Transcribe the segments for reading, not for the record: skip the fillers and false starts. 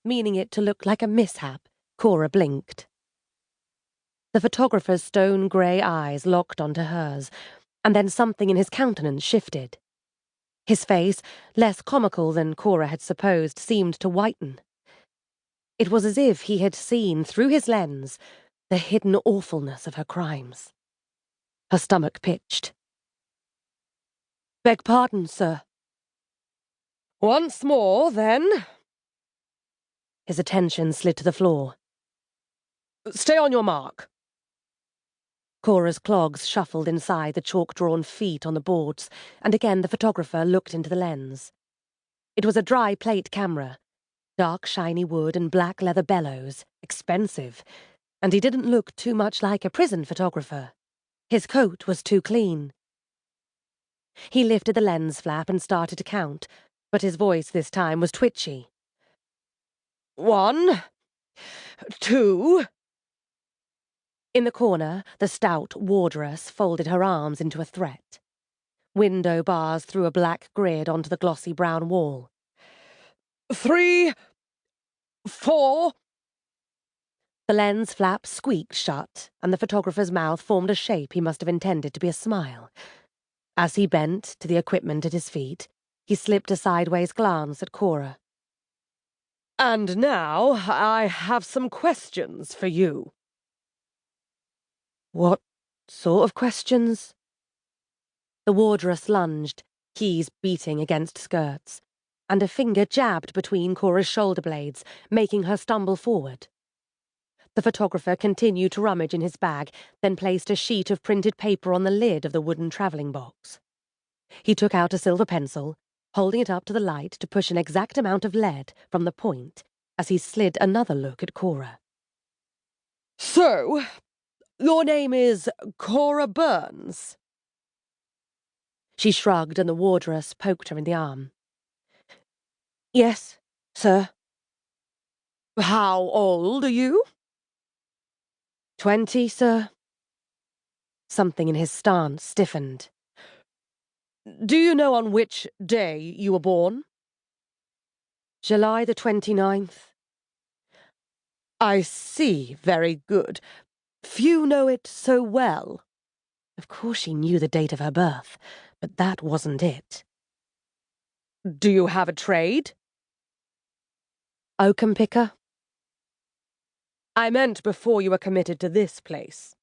meaning it to look like a mishap, Cora blinked. The photographer's stone-grey eyes locked onto hers, and then something in his countenance shifted. His face, less comical than Cora had supposed, seemed to whiten. It was as if he had seen, through his lens, the hidden awfulness of her crimes. Her stomach pitched. "Beg pardon, sir." "Once more, then." His attention slid to the floor. "Stay on your mark." Cora's clogs shuffled inside the chalk-drawn feet on the boards, and again the photographer looked into the lens. It was a dry plate camera. Dark shiny wood and black leather bellows, expensive, and he didn't look too much like a prison photographer. His coat was too clean. He lifted the lens flap and started to count, but his voice this time was twitchy. 1, 2... In the corner, the stout wardress folded her arms into a threat. Window bars threw a black grid onto the glossy brown wall. 3, 4... The lens flap squeaked shut, and the photographer's mouth formed a shape he must have intended to be a smile. As he bent to the equipment at his feet, he slipped a sideways glance at Cora. "And now I have some questions for you." "What sort of questions?" The wardress lunged, keys beating against skirts, and a finger jabbed between Cora's shoulder blades, making her stumble forward. The photographer continued to rummage in his bag, then placed a sheet of printed paper on the lid of the wooden travelling box. He took out a silver pencil, holding it up to the light to push an exact amount of lead from the point as he slid another look at Cora. "So, your name is Cora Burns?" She shrugged, and the wardress poked her in the arm. "Yes, sir." "How old are you?" 20, sir." Something in his stance stiffened. "Do you know on which day you were born?" "July the 29th. "I see. Very good. Few know it so well." Of course she knew the date of her birth, but that wasn't it. "Do you have a trade?" "Oakum picker." "I meant before you were committed to this place."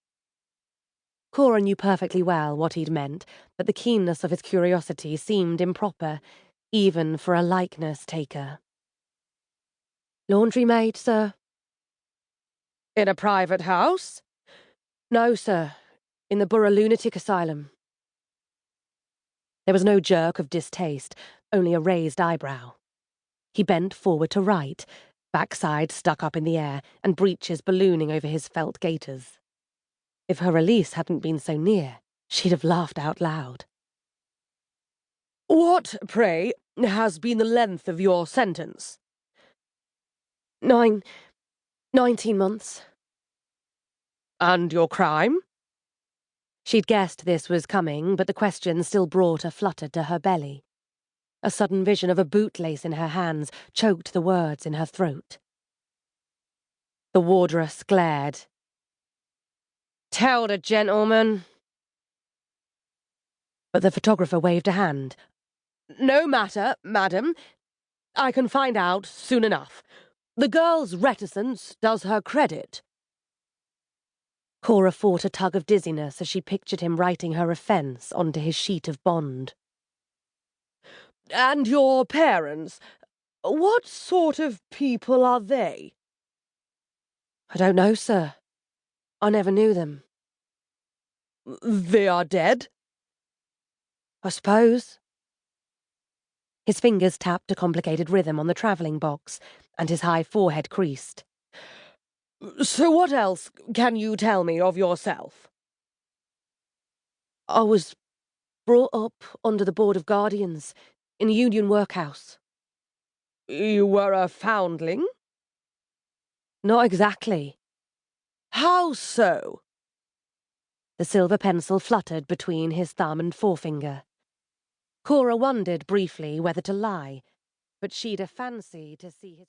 Cora knew perfectly well what he'd meant, but the keenness of his curiosity seemed improper, even for a likeness-taker. "Laundry maid, sir." "In a private house?" "No, sir. In the Borough Lunatic Asylum." There was no jerk of distaste, only a raised eyebrow. He bent forward to write, backside stuck up in the air, and breeches ballooning over his felt gaiters. If her release hadn't been so near, she'd have laughed out loud. "What, pray, has been the length of your sentence?" 19 months. "And your crime?" She'd guessed this was coming, but the question still brought a flutter to her belly. A sudden vision of a bootlace in her hands choked the words in her throat. The wardress glared. "Tell the gentleman." But the photographer waved a hand. "No matter, madam. I can find out soon enough. The girl's reticence does her credit." Cora fought a tug of dizziness as she pictured him writing her offence onto his sheet of bond. "And your parents, what sort of people are they?" "I don't know, sir. I never knew them." "They are dead?" "I suppose." His fingers tapped a complicated rhythm on the travelling box, and his high forehead creased. "So what else can you tell me of yourself?" "I was brought up under the Board of Guardians in a union workhouse." "You were a foundling?" "Not exactly." "How so?" The silver pencil fluttered between his thumb and forefinger. Cora wondered briefly whether to lie, but she'd a fancy to see his